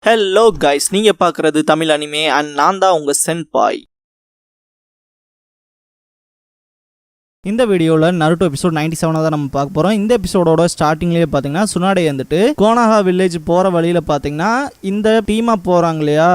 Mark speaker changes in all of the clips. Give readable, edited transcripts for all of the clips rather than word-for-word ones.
Speaker 1: Hello guys, நீங்க பார்க்குறது Tamil anime and நான் தான் உங்க சென்பாய்.
Speaker 2: இந்த வீடியோவில் நருட்டோ எபிசோட் 97 தான் நம்ம பார்க்க போகிறோம். இந்த எபிசோடோட ஸ்டார்டிங்லேயே பார்த்தீங்கன்னா சுனாடே வந்துட்டு கோனாகா வில்லேஜ் போகிற வழியில் பார்த்தீங்கன்னா இந்த டீமாக போகிறாங்க இல்லையா,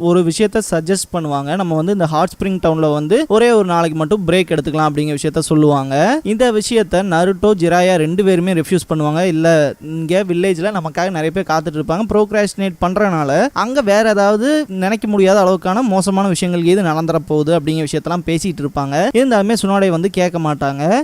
Speaker 2: ஒரு விஷயத்த சஜஸ்ட் பண்ணுவாங்க. நம்ம வந்து இந்த ஹாட் ஸ்ப்ரிங் டவுனில் வந்து ஒரே ஒரு நாளைக்கு மட்டும் பிரேக் எடுத்துக்கலாம் அப்படிங்கிற விஷயத்த சொல்லுவாங்க. இந்த விஷயத்த நருட்டோ ஜிராயா ரெண்டு பேருமே ரெஃப்யூஸ் பண்ணுவாங்க. இல்லை, இங்கே வில்லேஜில் நமக்காக நிறைய பேர் காத்துட்டு இருப்பாங்க, ப்ரோக்ராஸ்டினேட் பண்ணுறனால அங்கே வேற ஏதாவது நினைக்க முடியாத அளவுக்கான மோசமான விஷயங்கள் எது நடந்துற போகுது அப்படிங்கிற விஷயத்தெல்லாம் பேசிகிட்டு இருப்பாங்க. இருந்தாலுமே சுனாடே வந்து கேட்க மாட்டாங்க.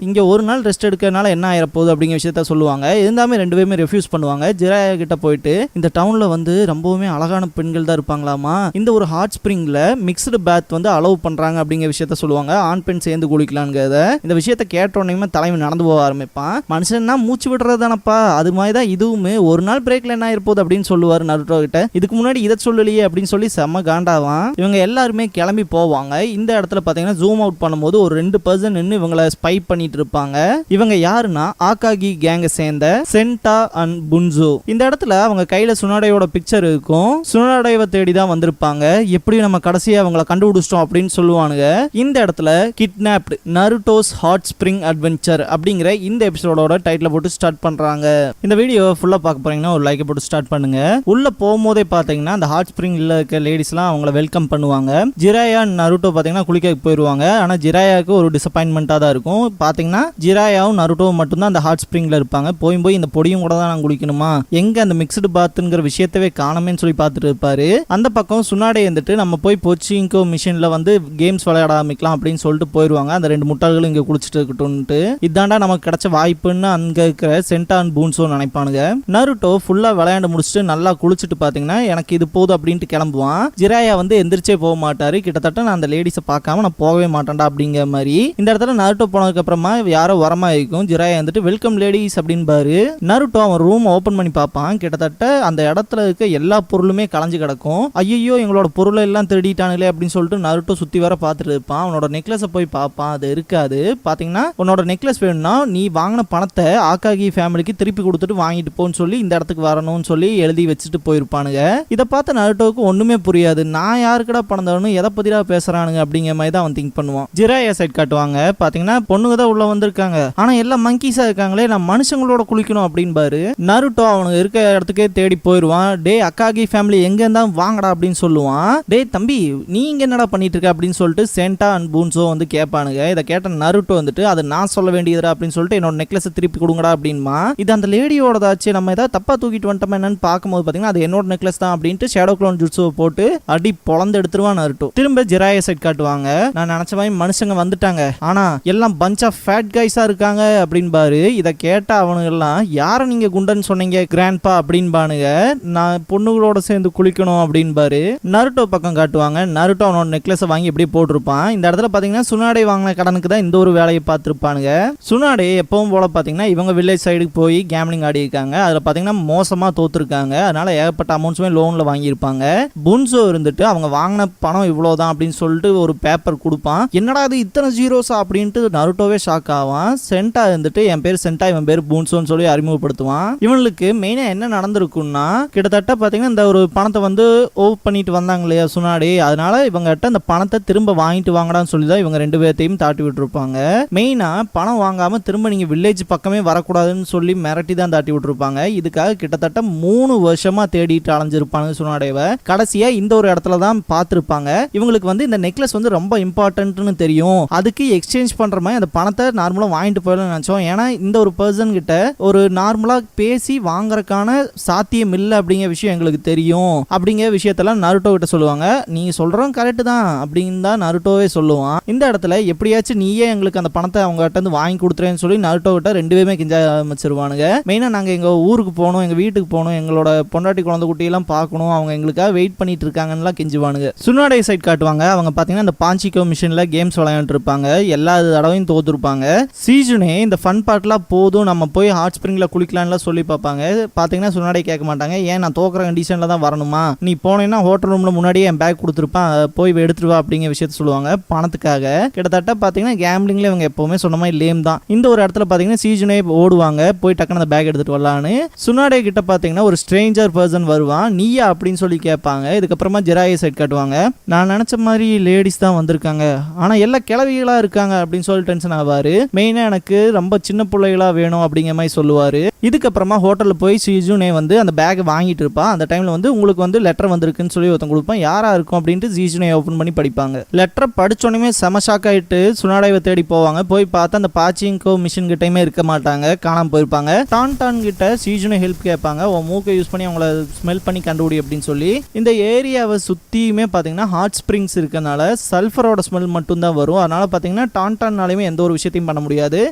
Speaker 2: இங்க ஒரு நாள் ரெஸ்ட் எடுக்கிறதுனால என்ன ஆயிர போகுது அப்படிங்கிற விஷயத்த சொல்லுவாங்க. இருந்தாலுமே ரெண்டு பேருமே ரெஃப்யூஸ் பண்ணுவாங்க. ஜிராயா கிட்ட போயிட்டு இந்த டவுன்ல வந்து ரொம்பவுமே அழகான பெண்கள் தான் இருப்பாங்களாமா, இந்த ஒரு ஹாட் ஸ்ப்ரிங்ல மிக்ஸ்டு பாத் வந்து அலோவ் பண்றாங்க அப்படிங்கிற விஷயத்த சொல்லுவாங்க. ஆண் பெண் சேர்ந்து குளிக்கலாங்கிறத இந்த விஷயத்த கேட்ட உடனே தலைமை நடந்து போக ஆரம்பிப்பான். மனுஷன்னா மூச்சு விடுறது தானப்பா, அது மாதிரி தான் இதுவுமே ஒரு நாள் பிரேக்ல என்ன ஆயிருப்போகுது அப்படின்னு சொல்லுவாரு நருட்டோ கிட்ட. இதுக்கு முன்னாடி இதை சொல்லலையே அப்படின்னு சொல்லி செம்ம காண்டாவான். இவங்க எல்லாருமே கிளம்பி போவாங்க. இந்த இடத்துல பாத்தீங்கன்னா ஜூம் அவுட் பண்ணும்போது ஒரு 2 பர்சன் நின்று இவங்களை ஸ்பை பண்ணிட்டு இருப்பாங்க. இவங்க யாருன்னா ஆகாகி கேங்க சேர்ந்த சென்டா அண்ட் புன்சோ. இந்த இடத்துல அவங்க கையில சுனாடையோட பிக்சர் இருக்கும். சுனாடையை தேடி தான் வந்திருப்பாங்க. எப்படி நம்ம கடைசியா அவங்கள கண்டுபிடிச்சிட்டோம் அப்படின்னு சொல்லுவானுங்க. இந்த இடத்துல கிட்னாப்டு நருட்டோஸ் ஹாட் ஸ்ப்ரிங் அட்வென்ச்சர் அப்படிங்கிற இந்த எபிசோடோட டைட்டில் போட்டு ஸ்டார்ட் பண்றாங்க. இந்த வீடியோ ஃபுல்லா பார்க்க போறீங்கன்னா ஒரு லைக் போட்டு ஸ்டார்ட் பண்ணுங்க. உள்ள போகும்போதே பாத்தீங்கன்னா அந்த ஹாட் ஸ்ப்ரிங்ல இருக்க லேடிஸ்லாம் அவங்கள வெல்கம் பண்ணுவாங்க. ஜிராயா நருட்டோ பாத்தீங்கன்னா குளிக்க போயிருவாங்க. ஆனா ஜிராயாவுக்கு ஒரு டிசப்பாயின்மெண்டா தான் இருக்கும். பாத்தீங்கன்னா ஜிராயாவும் நருட்டோவும் மட்டும்தான் அந்த ஹாட் ஸ்ப்ரிங்ல இருப்பாங்க. போய் இந்த பொடியும் கூட தான் நான் குளிக்கணுமா, எங்க அந்த மிக்ஸ்டு பாத்ங்கிற விஷயத்தவே காணமேன்னு சொல்லி பார்த்துட்டு இருப்பாரு. அந்த பக்கம் சுனாடே வந்துட்டு நம்ம போய் போச்சிங்கோ மிஷின்ல வந்து கேம்ஸ் விளையாட ஆரம்பிக்கலாம் அப்படின்னு சொல்லிட்டு போயிருவாங்க. அந்த 2 முட்டாள்களும் இங்க குளிச்சுட்டு இருக்கட்டும்ட்டு இதாண்டா நமக்கு கிடைச்ச வாய்ப்புன்னு அங்க இருக்கிற சென்டா அண்ட் பூன்சோ நினைப்பானுங்க. நருட்டோ ஃபுல்லா விளையாண்டு முடிச்சுட்டு நல்லா குளிச்சுட்டு பாத்தீங்கன்னா எனக்கு இது போதும் அப்படின்ட்டு கிளம்புவான். ஜிராயா வந்து எந்திரிச்சே போக மாட்டாரு. கிட்டத்தட்ட நான் அந்த லேடிஸை பார்க்காம நான் போகவே மாட்டேன்டா அப்படிங்கிற மாதிரி. இந்த இடத்துல நருட்டோ போனதுக்கு அப்புறமா யாரோ வரமா இருக்கும். ஜிராயா வந்துட்டு வெல்கம் லேடிஸ் அப்படின்பாரு. நருட்டோ அவன் ரூம் ஓபன் பண்ணி பார்ப்பான். கிட்டத்தட்ட அந்த இடத்துல இருக்க எல்லா பொருளுமே கலைஞ்சு கிடக்கும். ஐயோ எங்களோட பொருளை எல்லாம் திருடிட்டானுங்களே அப்படின்னு சொல்லிட்டு நருட்டோ சுத்தி வர பார்த்துட்டு இருப்பான். அவனோட நெக்லஸை போய் பார்ப்பான். அது இருக்காது. பாத்தீங்கன்னா உன்னோட நெக்லஸ் வேணும்னா நீ வாங்கின பணத்தை ஆகாகி ஃபேமிலிக்கு திருப்பி கொடுத்துட்டு வாங்கிட்டு போன்னு சொல்லி இந்த இடத்துக்கு வரணும்னு சொல்லி எழுதி வச்சுட்டு போயிருப்பானுங்க. இதை பார்த்து நருட்டோவுக்கு ஒண்ணுமே புரியாது. நான் யாருக்கடா பணம் தரணும், எதை பத்தியா பேசுறானுங்க அப்படிங்கிற மாதிரி தான் அவன் திங்க் பண்ணுவான். ஜிராயா சைட் காட்டுவாங்க. பாத்தீங்கன்னா பொண்ணுங்க தான் உள்ள வந்திருக்காங்க, ஆனா எல்லாம் மங்கீஸா இருக்காங்களே, நான் மனுஷங்களோட குளிக்கணும் அப்படின்பாரு. நருட்டோ அவனுக்கு இருக்க இடத்துக்கே தேடி போயிருவான். டே அக்காகி ஃபேமிலி எங்க இருந்தா வாங்கடா அப்படின்னு சொல்லுவான். டே தம்பி நீ இங்க என்னடா பண்ணிட்டு இருக்க அப்படின்னு சொல்லிட்டு சென்டா அண்ட் பூன்சோ வந்து கேட்பானுங்க. இதை கேட்ட நருட்டோ வந்துட்டு அதை நான் சொல்ல வேண்டியதுடா அப்படின்னு சொல்லிட்டு என்னோட நெக்லஸ் திருப்பி கொடுங்கடா அப்படின்மா. இது அந்த லேடியோடதாச்சு, நம்ம ஏதாவது தப்பா தூக்கிட்டு வந்துட்டோம் என்னன்னு பார்க்கும்போது பாத்தீங்கன்னா அது என்னோட நெக்லஸ் தான் அப்படின்ட்டு ஷேடோ க்ளோன் ஜுட்ஸுவை போட்டு அடி பொளந்து எடுத்துருவான் நருட்டோ. திரும்ப ஜிராயா சைட் காட்டுவாங்க. நான் நினைச்ச மாதிரி மனுஷங்க வந்துட்டாங்க, ஆனா எல்லாம் பஞ்ச் ஆஃப் ஃபேட் கைஸா இருக்காங்க அப்படின்பாரு. இதை கேட்ட அவனுங்க எல்லாம் யார நீங்க குண்டன்னு சொன்னீங்க கிராண்ட்பா அப்படின்பானுங்க. நான் பொண்ணுகளோட சேர்ந்து குளிக்கணும் அப்படின்பாரு. நருட்டோ பக்கம் காட்டுவாங்க. நருட்டோ அவனோட நெக்லஸ் வாங்கி எப்படியே போட்டிருப்பான். இந்த இடத்துல பாத்தீங்கன்னா சுனாடே வாங்கின கடனுக்கு தான் இந்த ஒரு வேலையை பார்த்துருப்பானுங்க. சுனாடே எப்பவும் போல பாத்தீங்கன்னா இவங்க வில்லேஜ் சைடுக்கு போய் கேம்லிங் ஆடி இருக்காங்க. அதுல பாத்தீங்கன்னா மோசமா தோத்துருக்காங்க. அதனால ஏகப்பட்ட அமௌண்ட்ஸுமே லோன்ல வாங்கியிருப்பாங்க. புன்சோ இருந்துட்டு அவங்க வாங்கின பணம் இவ்வளவுதான் அப்படின்னு சொல்லிட்டு ஒரு பேப்பர் கொடுப்பான். என்னடா இது இத்தனை ஜீரோஸா அப்படின்ட்டு நருட்டோவே ஷாக் ஆவான். சென்டா இருந்துட்டு என் பேர் சென்டா, இவன் பேர் பூன்சோன்னு சொல்லி அறிமுகப்படுத்துவான். இவனுக்கு மெயினா என்ன நடந்திருக்குன்னா கிட்டத்தட்ட பாத்தீங்கன்னா இந்த ஒரு பணத்தை வந்து ஓவ் பண்ணிட்டு வந்தாங்க இல்லையா சுனாடே, அதனால இவங்க கிட்ட அந்த பணத்தை திரும்ப வாங்கிட்டு வாங்கடான்னு சொல்லி தான் இவங்க 2 பேர்த்தையும் தாட்டி விட்டுருப்பாங்க. மெயினா பணம் வாங்காம திரும்ப நீங்க வில்லேஜ் பக்கமே வரக்கூடாதுன்னு சொல்லி மிரட்டி தான் தாட்டி விட்டுருப்பாங்க. இதுக்காக கிட்டத்தட்ட 3 வருஷமா தேடிட்டு அலைஞ்சிருப்பாங்க சுனாடேவை. கடைசியா இந்த ஒரு இடத்துல தான் பார்த்திருப்பாங்க. இவங்களுக்கு வந்து இந்த நெக்லஸ் வந்து ரொம்ப இம்பார்ட்டன்ட்னு தெரியும். அதுக்கு எக்ஸ்சேஞ்ச் பண்ற மாதிரி அந்த பணத்தை நார்மலா வாங்கிட்டு போயிடலாம் நினைச்சோம். ஏன்னா இந்த ஒரு பர்சன் கிட்ட ஒரு நார்மலா பேசி வாங்கறதுக்கான சாத்தியம் இல்லை அப்படிங்கிற விஷயம் எங்களுக்கு தெரியும் அப்படிங்கிற விஷயத்தெல்லாம் நருட்டோ கிட்ட சொல்லுவாங்க. நீங்க சொல்றோம் கரெக்ட் தான் அப்படின்னு தான் நருட்டோவே சொல்லுவான். இந்த இடத்துல எப்படியாச்சும் நீயே எங்களுக்கு அந்த பணத்தை அவங்க கிட்ட இருந்து வாங்கி கொடுத்துறேன்னு சொல்லி நருட்டோ கிட்ட 2 பேருமே கிஞ்ச ஆரம்பிச்சிருவானுங்க. மெயினா நாங்க எங்க ஊருக்கு போகணும், எங்க வீட்டுக்கு போகணும், எங்களோட பொண்டாட்டி குழந்தை குட்டியெல்லாம் பார்க்கணும், அவங்க எங்களுக்காக வெயிட் பண்ணிட்டு இருக்காங்கன்னு கெஞ்சுவானுங்க. சுனாடே சைட் காட்டுவாங்க. அவங்க பாத்தீங்கன்னா இந்த பாஞ்சிகோ மிஷின்ல கேம்ஸ் விளையாண்டு இருப்பாங்க. எல்லா தடவையும் டைம் தோத்துருப்பாங்க. சீஜுனே இந்த ஃபன் பார்ட்லாம் போதும் நம்ம போய் ஹாட் ஸ்ப்ரிங்ல குளிக்கலாம்லாம் சொல்லி பார்ப்பாங்க. பாத்தீங்கன்னா சுனாடே கேட்க மாட்டாங்க. ஏன் நான் தோக்குற கண்டிஷன்ல தான் வரணுமா, நீ போனேன்னா ஹோட்டல் ரூம்ல முன்னாடியே என் பேக் கொடுத்துருப்பான், போய் எடுத்துட்டு வா அப்படிங்கிற விஷயத்த சொல்லுவாங்க பணத்துக்காக. கிட்டத்தட்ட பாத்தீங்கன்னா கேம்பிளிங்ல இவங்க எப்பவுமே சொன்ன மாதிரி லேம் தான். இந்த ஒரு இடத்துல பாத்தீங்கன்னா சீஜுனே ஓடுவாங்க, போய் டக்குனு அந்த பேக் எடுத்துட்டு வரலான்னு. சுனாடே கிட்ட பாத்தீங்கன்னா ஒரு ஸ்ட்ரேஞ்சர் பர்சன் வருவான், நீயா அப்படின்னு சொல்லி கேட்பாங்க. இதுக்கப்புறமா ஜெராயை சைட் காட்டுவாங்க. நான் நினைச்ச மாதிரி லேடிஸ் தான் வந்திருக்காங்க, ஆனா எல்லா கிளவிகளா இருக்காங்க அப்படின்னு சொல்லி டென்ஷன் ஆவாரு. மெயினா எனக்கு ரொம்ப சின்ன பிள்ளைகளா வேணும் அப்படிங்கிற மாதிரி சொல்லுவாரு. இதுக்கப்புறமா ஹோட்டல்ல போய் சீஜுனே வந்து அந்த பேக் வாங்கிட்டு இருப்பா. அந்த டைம்ல வந்து உங்களுக்கு வந்து லெட்டர் வந்திருக்குன்னு சொல்லி ஒருத்தன் கொடுப்பான். யாரா இருக்கும் அப்படின்ட்டு சீஜுனே ஓபன் பண்ணி படிப்பாங்க. லெட்டரை படிச்சோடனே செம ஷாக் ஆயிட்டு சுனாடேவை தேடி போவாங்க. போய் பார்த்தா அந்த பாச்சிங்கோ மிஷின் கிட்டயுமே இருக்க மாட்டாங்க, காணாம போயிருப்பாங்க. டான் கிட்ட சீஜுனே ஹெல்ப் கேட்பாங்க. உன் மூக்கை யூஸ் பண்ணி அவங்கள ஸ்மெல் பண்ணி கண்டுபிடி அப்படின்னு சொல்லி. இந்த ஏரியாவை சுத்தியுமே பாத்தீங்கன்னா ஹாட் ஸ்ப்ரிங்ஸ் இருக்கனால சல்ஃபரோட ஸ்மெல் மட்டும் தான் வரும். அதனால பாத்தீங்கன்னா டான்னாலுமே எந்த ஒரு விஷயத்தையும் பண்ண முடியாது.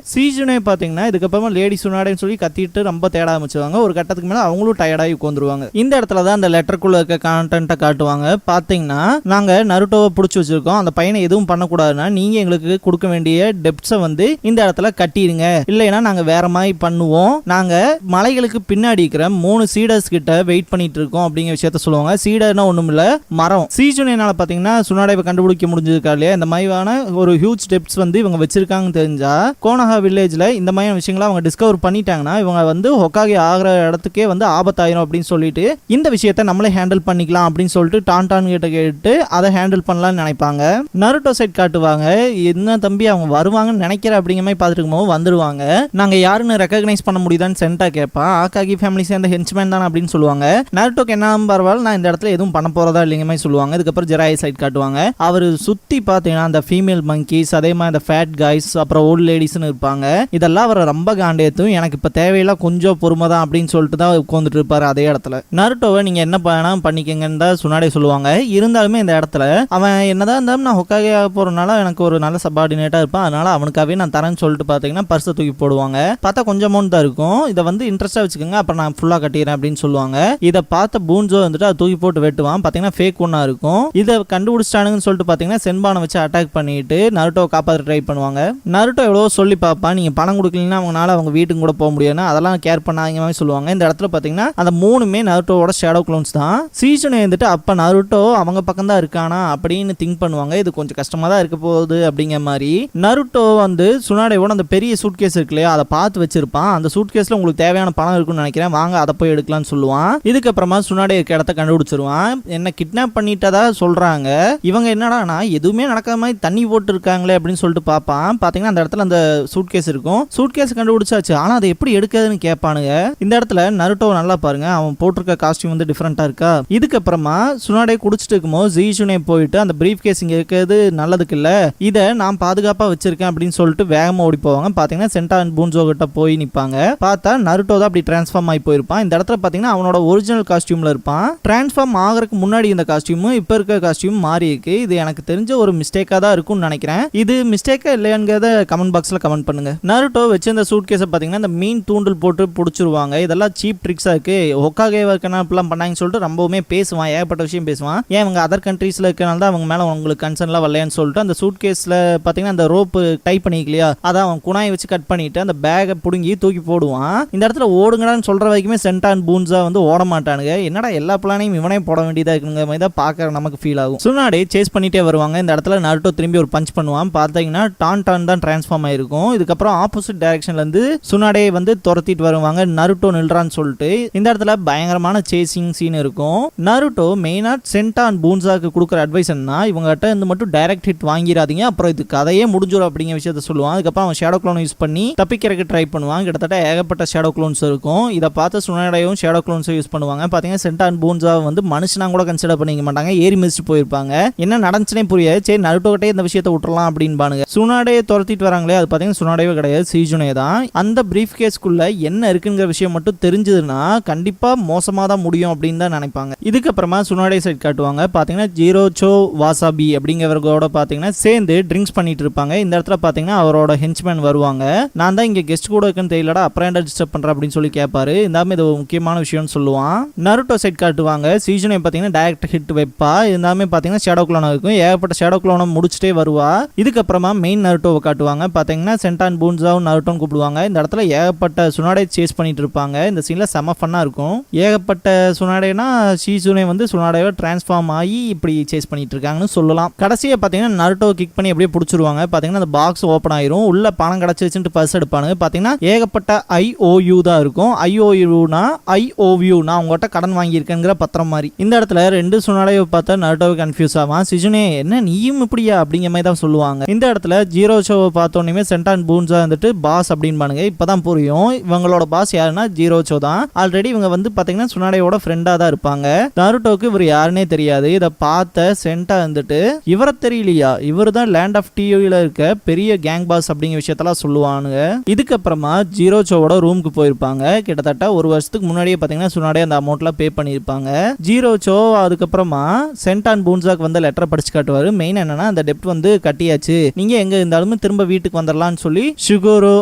Speaker 2: சீஜுனே பாத்தீங்கன்னா இதுக்கப்புறமா லேடி சுனாடேன்னு சொல்லி கத்திட்டு ரொம்ப தேட ஆரம்பிச்சுவாங்க. ஒரு கட்டத்துக்கு மேல அவங்களும் டயர்டாகி உட்காந்துருவாங்க. இந்த இடத்துல தான் அந்த லெட்டருக்குள்ள இருக்க கான்டென்ட்டை காட்டுவாங்க. பாத்தீங்கன்னா நாங்க நருட்டோவை பிடிச்சி வச்சிருக்கோம், அந்த பையனை எதுவும் பண்ணக்கூடாதுன்னா நீங்க எங்களுக்கு கொடுக்க வேண்டிய டெப்ட்ஸை வந்து இந்த இடத்துல கட்டிடுங்க, இல்லைன்னா நாங்க வேற மாதிரி பண்ணுவோம். நாங்க மலைகளுக்கு பின்னாடி இருக்கிற 3 சீடர்ஸ் கிட்ட வெயிட் பண்ணிட்டு இருக்கோம் அப்படிங்கிற விஷயத்த சொல்லுவாங்க. சீடர்னா ஒண்ணும் இல்ல, மரம். சீஜுனேனால பாத்தீங்கன்னா சுனாடேவை கண்டுபிடிக்க முடிஞ்சிருக்கா இல்லையா, இந்த மாதிரியான ஒரு ஹியூஜ் டெப்ட்ஸ் வந்து இவங்க வச்சிருக்காங்கன்னு தெரிஞ்சா கோனஹா வில்லேஜ்ல இந்த மாதிரியான விஷயங்களை அவங்க டிஸ்கவர் பண்ணிட்டாங்கன்னா இவங்க வந்து ஹொக்காகே ஆகிற இடத்துக்கே வந்து ஆபத்தாயிரும் அப்படின்னு சொல்லிட்டு இந்த விஷயத்தை நம்மளே ஹேண்டில் பண்ணிக்கலாம் அப்படின்னு சொல்லிட்டு டான் கிட்ட கேட்டு அதை ஹேண்டில் பண்ணலாம்னு நினைப்பாங்க. நருட்டோ சைட் காட்டுவாங்க. என்ன தம்பி அவங்க வருவாங்கன்னு நினைக்கிற அப்படிங்கிற மாதிரி பார்த்துட்டு இருக்கும்போது வந்துருவாங்க. நாங்க யாருன்னு ரெகக்னைஸ் பண்ண முடியுதான்னு சென்டா கேட்பான். ஆகாகி ஃபேமிலி சேர்ந்த ஹென்ச்மேன் தானே அப்படின்னு சொல்லுவாங்க. நருட்டோக்கு என்ன பரவாயில்ல, நான் இந்த இடத்துல எதுவும் பண்ண போறதா இல்லைங்க மாதிரி சொல்லுவாங்க. இதுக்கப்புறம் ஜெராயை சைட் காட்டுவாங்க. அவர் சுத்தி பார்த்தீங்கன்னா அந்த ஃபீமேல் மங்கீஸ், அதே மாதிரி அந்த ஃபேட் கைஸ், அப்புறம் ஓல்ட் லேடிஸ்னு இருப்பாங்க. இதெல்லாம் அவரை ரொம்ப காண்டேத்தும். எனக்கு இப்ப தேவையில்லை, கொஞ்சம் பொறுமை தான் அப்படின்னு சொல்லிட்டு தான் உட்காந்துட்டு இருப்பாரு அதே இடத்துல. நருட்டோவை நீங்க என்ன பண்ணலாம் பண்ணிக்கங்கன்னு தான் சுனாடே சொல்லுவாங்க. இருந்தாலுமே இந்த இடத்துல அவன் என்னதான் இருந்தாலும் நான் ஹொக்காகே ஆக போறதுனால எனக்கு ஒரு நல்ல சப்பார்டினேட்டா இருப்பான், அதனால அவனுக்காகவே நான் தரேன்னு சொல்லிட்டு பாத்தீங்கன்னா பர்ஸை தூக்கி போடுவாங்க. பார்த்தா கொஞ்சம் அமௌண்ட் தான் இருக்கும், இதை வந்து இன்ட்ரெஸ்டா வச்சுக்கோங்க, அப்புறம் நான் ஃபுல்லா கட்டிடுறேன் அப்படின்னு சொல்லுவாங்க. இதை பார்த்த பூன்ஜோ வந்துட்டு அதை தூக்கி போட்டு வெட்டுவான். பாத்தீங்கன்னா ஃபேக் ஒன்னா இருக்கும். இதை கண்டுபிடிச்சிட்டானுங்கன்னு சொல்லிட்டு பாத்தீங்கன்னா சென்பானை வச்சு அட்டாக் பண்ணிட்டு நருட்டோவை காப்பாற்ற ட்ரை பண்ணுவாங்க. நருட்டோ எவ்வளவோ சொல்லி பார்ப்பான், நீங்க பணம் கொடுக்கலன்னா அவங்களால அவங்க வீட்டுக்கு கூட போக முடியாது, அதெல்லாம் கேர் பண்ணாங்க சொல்லுவாங்க. இந்த இடத்துல பாத்தீங்கன்னா அந்த 3மே நருட்டோவோட ஷேடோ க்ளோன்ஸ் தான். சீசனை வந்துட்டு அப்ப நருட்டோ அவங்க பக்கம் தான் இருக்கானா அப்படின்னு திங்க் பண்ணுவாங்க. இது கொஞ்சம் கஷ்டமா தான் இருக்க போகுது அப்படிங்கிற மாதிரி. நருட்டோ வந்து சுனாடேவோட அந்த பெரிய சூட்கேஸ் இருக்கு இல்லையா, அதை பார்த்து வச்சிருப்பான். அந்த சூட்கேஸ்ல உங்களுக்கு தேவையான பணம் இருக்குன்னு நினைக்கிறேன், வாங்க அதை போய் எடுக்கலாம்னு சொல்லுவான். இதுக்கப்புறமா சுனாடே இருக்க இடத்த கண்டுபிடிச்சிருவான். என்ன கிட்னாப் பண்ணிட்டதா சொல்றாங்க. இவங்க என்னடா எதுவுமே நடக்காத மாதிரி தண்ணி போட்டு இருக்காங்களே அப்படின்னு சொல்லிட்டு பார்ப்பான். பாத்தீங்கன்னா அந்த இடத்துல அந்த சூட்கேஸ் இருக்கும். சூட்கேஸ் கண்டுபிடிச்சாச்சு, ஆனா அதை எப்படி எடுக்கிறதுன்னு கேட்பானுங்க. இந்த இடத்துல நருட்டோ நல்லா பாருங்க, அவன் போட்டிருக்க காஸ்டியூம் வந்து டிஃபரெண்டா இருக்கா. இதுக்கப்புறமா சுனாடே குடிச்சிட்டு இருக்கும்போது ஜீஷுனே போயிட்டு அந்த பிரீஃப் கேஸ் இங்க இருக்கிறது நல்லதுக்கு இல்ல, இதை நான் பாதுகாப்பா வச்சிருக்கேன் அப்படின்னு சொல்லிட்டு வேகமா ஓடி போவாங்க. பாத்தீங்கன்னா சென்டா அண்ட் பூன்ஜோ கிட்ட போய் நிப்பாங்க. பார்த்தா நருட்டோ தான் அப்படி டிரான்ஸ்ஃபார்ம் ஆகி போயிருப்பான். இந்த இடத்துல பாத்தீங்கன்னா அவனோட ஒரிஜினல் காஸ்டியூம்ல இருப்பான். டிரான்ஸ்ஃபார்ம் ஆகிறதுக்கு முன்னாடி இந்த காஸ்டியூம் இப்ப இருக்க காஸ்டியூம் மாறி இருக்கு. இது எனக்கு தெரிஞ்ச ஒரு மிஸ்டேக்கா தான் இருக்கும்னு நினைக்கிறேன். இது மிஸ்டேக்கா இல்லையாங்கிறத கமெண்ட் பாக்ஸ்ல கமெண்ட் பண்ணுங்க. நருட்டோ வச்சு இந்த சூட் கேஸை பாத்தீங்கன்னா இந்த மீன் தூண்டில் போட்டு பிடிச்சிருவாங்க. இதெல்லாம் சீப் ட்ரிக்ஸா இருக்கு, ஹொக்காகேவா இருக்கனால இப்பெல்லாம் பண்ணாங்கன்னு சொல்லிட்டு ரொம்பவுமே பேசுவான், ஏகப்பட்ட விஷயம் பேசுவான். ஏன் அவங்க அதர் கண்ட்ரீஸ்ல இருக்கனால தான் அவங்க மேல உங்களுக்கு கன்சர்ன்லாம் வரலையான்னு சொல்லிட்டு அந்த சூட் கேஸ்ல பாத்தீங்கன்னா அந்த ரோப்பு டைப் பண்ணிக்கலையா, அதை அவன் குணாயை வச்சு கட் பண்ணிட்டு அந்த பேகை புடுங்கி தூக்கி போடுவான். இந்த இடத்துல ஓடுங்கடான்னு சொல்ற வரைக்குமே சென்டான் பூன்ஸா வந்து ஓட மாட்டானுங்க. என்னடா எல்லா பிளானையும் இவனே போட வேண்டியதா இருக்குங்க மாதிரி தான் பார்க்க நமக்கு ஃபீல் ஆகும். சுனாடே சேஸ் பண்ணிட்டே வருவாங்க. இந்த இடத்துல நருட்டோ திரும்பி ஒரு பஞ்ச் பண்ணுவான். பார்த்தீங்கன்னா டான் தான் டிரான்ஸ்ஃபார்ம் ஆயிருக்கும். இதுக்கப்புறம் ஆப்போசிட் டைரக்ஷன்ல இருந்து சுனாடே வந்து துரத்திட்டு வருவாங்க. நருட்டோ நில்றான்னு சொல்லிட்டு இந்த இடத்துல பயங்கரமான சேசிங் சீன் இருக்கும். நருட்டோ மெயினா சென்டான் பூன்ஸாக்கு கொடுக்குற அட்வைஸ் என்ன, இவங்க கிட்ட இருந்து மட்டும் டைரக்ட் ஹிட் வாங்கிடாதீங்க, அப்புறம் இது கதையே முடிஞ்சிடும் அப்படிங்கிற விஷயத்த சொல்லுவான். அதுக்கப்புறம் அவன் ஷேடோ க்ளோன் யூஸ் பண்ணி தப்பிக்கிறதுக்கு ட்ரை பண்ணுவான். கிட்டத்தட்ட ஏகப்பட்ட ஷேடோ க்ளோன்ஸ் இருக்கும். இதை பார்த்து சுனாடேயும் ஷேடோ க்ளோன்ஸை யூஸ் பண்ணுவாங்க. பாத்தீங்கன்னா சென்டான் பூன்ஸா வந்து மனுஷனா கூட கன்சிடர் பண்ணிக்க மாட்டாங்க, ஏறி மிதிச்சுட்டு போயிருப்பாங்க. என்ன நடந்துச்சுனே புரியாது. சரி நருட்டோ கிட்டே இந்த விஷயத்தை விட்டுறலாம் அப்படின்னு பானுங்க. சுனாடே துரத்திட்டு வராங்களே, அது பாத்தீங்கன்னா சுனாடேவே கிடையாது, சீஜுனே தான். அந்த பிரீஃப் கேஸ்க்குள்ள என்ன இருக்குங்கிற விஷயம் மட்டும் தெரிஞ்சதுன்னா கண்டிப்பா மோசமா தான் முடியும் அப்படின்னு தான் நினைப்பாங்க. இதுக்கப்புறமா சுனாடே சைட் காட்டுவாங்க. பாத்தீங்கன்னா ஜீரோச்சோ வாசாபி அப்படிங்கிறவர்களோட பாத்தீங்கன்னா சேர்ந்து ட்ரிங்க்ஸ் பண்ணிட்டு இருப்பாங்க. இந்த இடத்துல பாத்தீங்கன்னா அவரோட ஹென்ச்மேன் வருவாங்க. நான் தான் இங்க கெஸ்ட் கூட இருக்குன்னு தெரியலடா, அப்புறம் என்ன டிஸ்டர்ப் பண்ற அப்படின்னு சொல்லி கேட்பாரு. இருந்தாலும் இது ஒரு முக்கியமான விஷயம்னு சொல்லுவான். நருட்டோ சைட் காட்டுவாங்க. சீசனை பாத்தீங்கன்னா டைரக்ட் ஹிட் வைப்பா. இருந்தாலுமே பாத்தீங்கன்னா ஷேடோ க்ளோன் இருக்கும். ஏகப்பட்ட ஷேடோ க்ளோனை முடிச்சுட்டே வருவா. இதுக்கப்புறமா மெயின் நருட்டோவை காட்டுவாங்க. பாத்தீங்கன்னா சென்டான் பூன்சாவும் நருட்டோன்னு கூப்பிடுவாங்க. இந்த இடத்துல ஏகப்பட்ட சுனாடே சேஸ் பண்ணிட்டு இருப்பாங்க. இந்த சீன்ல செம ஃபன்னா இருக்கும். ஏகப்பட்ட சுனாடேனா ஷீசுனே வந்து சுனாடேவை டிரான்ஸ்ஃபார்ம் ஆகி இப்படி சேஸ் பண்ணிட்டு இருக்காங்கன்னு சொல்லலாம். கடைசியா பாத்தீங்கன்னா நருட்டோ கிக் பண்ணி அப்படியே பிடிச்சிருவாங்க. பாத்தீங்கன்னா அந்த பாக்ஸ் ஓப்பன் ஆயிரும். உள்ள பணம் கிடைச்சிருச்சுட்டு பர்ஸ் எடுப்பானுங்க. பாத்தீங்கன்னா ஏகப்பட்ட IOU தான் இருக்கும். IOUனா IOU நான் உங்ககிட்ட கடன் வாங்கியிருக்கேங்கிற பத்திரம் மாதிரி. இந்த இடத்துல ரெண்டு சுனாடேவை பார்த்தா நருட்டோவை கன்ஃபியூஸ் ஆவான். சிஜுனே என்ன நீயும் இப்படியா அப்படிங்கிற மாதிரி தான் சொல்லுவாங்க. இந்த இடத்துல ஜீரோச்சோவை பார்த்தோன்னே சென்டான் பூன்ஸா வந்துட்டு பாஸ் அப்படின்பானுங்க. இப்பதான் புரியும் இவங்களோட பாஸ் யாருன்னா ஜீரோச்சோ தான். ஆல்ரெடி இவங்க வந்து பாத்தீங்கன்னா சுனாடேயோட ஃப்ரெண்டா தான் இருப்பாங்க. நருட்டோக்கு இவர் யாருன்னே தெரியாது. இதை பார்த்த சென்டா வந்துட்டு இவரை தெரியலையா, இவர் தான் லேண்ட் ஆஃப் டிவில இருக்க பெரிய கேங் பாஸ் அப்படிங்கிற விஷயத்தெல்லாம் சொல்லுவானுங்க. இதுக்கப்புறமா ஜீரோச்சோவோட ரூமுக்கு போயிருப்பாங்க. கிட்டத்தட்ட ஒரு வருஷத்துக்கு முன்னாடியே பாத்தீங்கன்னா சுனாடே அந்த அமௌண்ட்லாம் பே பண்ணியிருப்பாங்க. ஜீரோச்சோ அதுக்கப்புறமா சென்டான் பூன்ஸாக்கு வந்து லெட்டரை படிச்சு காட்டுவாரு. மெயின் என்னன்னா அந்த டெப்ட் வந்து கட்டியாச்சு, நீங்க எங்க இருந்தாலும் திரும்ப வீட்டுக்கு வந்துடலாம்னு சொல்லி ஷுகோரோ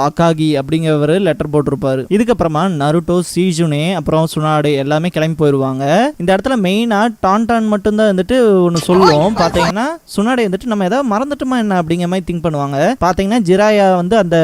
Speaker 2: அகாகி அப்படிங்கிறவர் லெட்டர் போட்டிருப்பாரு. இதுக்கப்புறமா நருட்டோ சீஜுனே அப்புறம் சுனாடே எல்லாமே கிளம்பி போயிருவாங்க. இந்த இடத்துல மெயினா டான்டான் மட்டும் தான் வந்துட்டு ஒன்னு சொல்லுவோம். பாத்தீங்கன்னா சுனாடே வந்துட்டு நம்ம ஏதாவது மறந்துட்டுமா என்ன அப்படிங்கிற மாதிரி திங்க் பண்ணுவாங்க. பாத்தீங்கன்னா ஜிராயா வந்து அந்த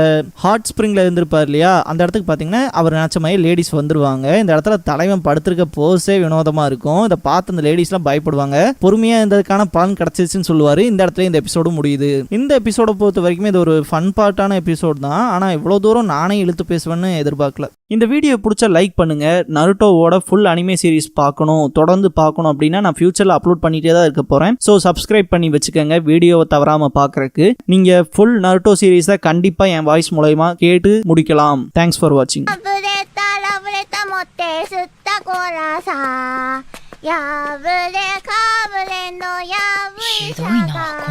Speaker 2: ஹாட் ஸ்பிரிங்ல இருந்திருப்பாரு இல்லையா, அந்த இடத்துக்கு பாத்தீங்கன்னா அவர் நினைச்ச மாதிரி லேடிஸ் வந்துருவாங்க. இந்த இடத்துல தலைவன் படுத்திருக்க போஸே வினோதமா இருக்கும். இதை பார்த்து அந்த லேடிஸ் எல்லாம் பயப்படுவாங்க. பொறுமையா இருந்ததுக்கான பலன் கிடைச்சிருச்சுன்னு சொல்லுவாரு. இந்த இடத்துல இந்த எபிசோடு முடியுது. இந்த எபிசோட பொறுத்த வரைக்கும் இது ஒரு ஃபன் பார்ட்டான எபிசோட் தான். ஆனா இவ்வளவு தூரம் நானே இழுத்து பேசுவேன்னு எதிர்பார்க்கல. இந்த வீடியோ பிடிச்ச லைக் பண்ணுங்க. நருட்டோவோட ஃபுல் அனிமே சீரிஸ் பார்க்கணும், தொடர்ந்து பார்க்கணும் அப்படின்னா நான் ஃபியூச்சர்ல அப்லோட் பண்ணிட்டே தான் இருக்க போறேன். ஸோ சப்ஸ்கிரைப் பண்ணி வச்சுக்கோங்க வீடியோவை தவறாம பார்க்கறதுக்கு. நீங்க ஃபுல் நருட்டோ சீரிஸை கண்டிப்பா என் வாய்ஸ் மூலமா கேட்டு முடிக்கலாம். தேங்க்ஸ் ஃபார் வாட்சிங்.
Speaker 3: 破れかぶれのやぶ医者が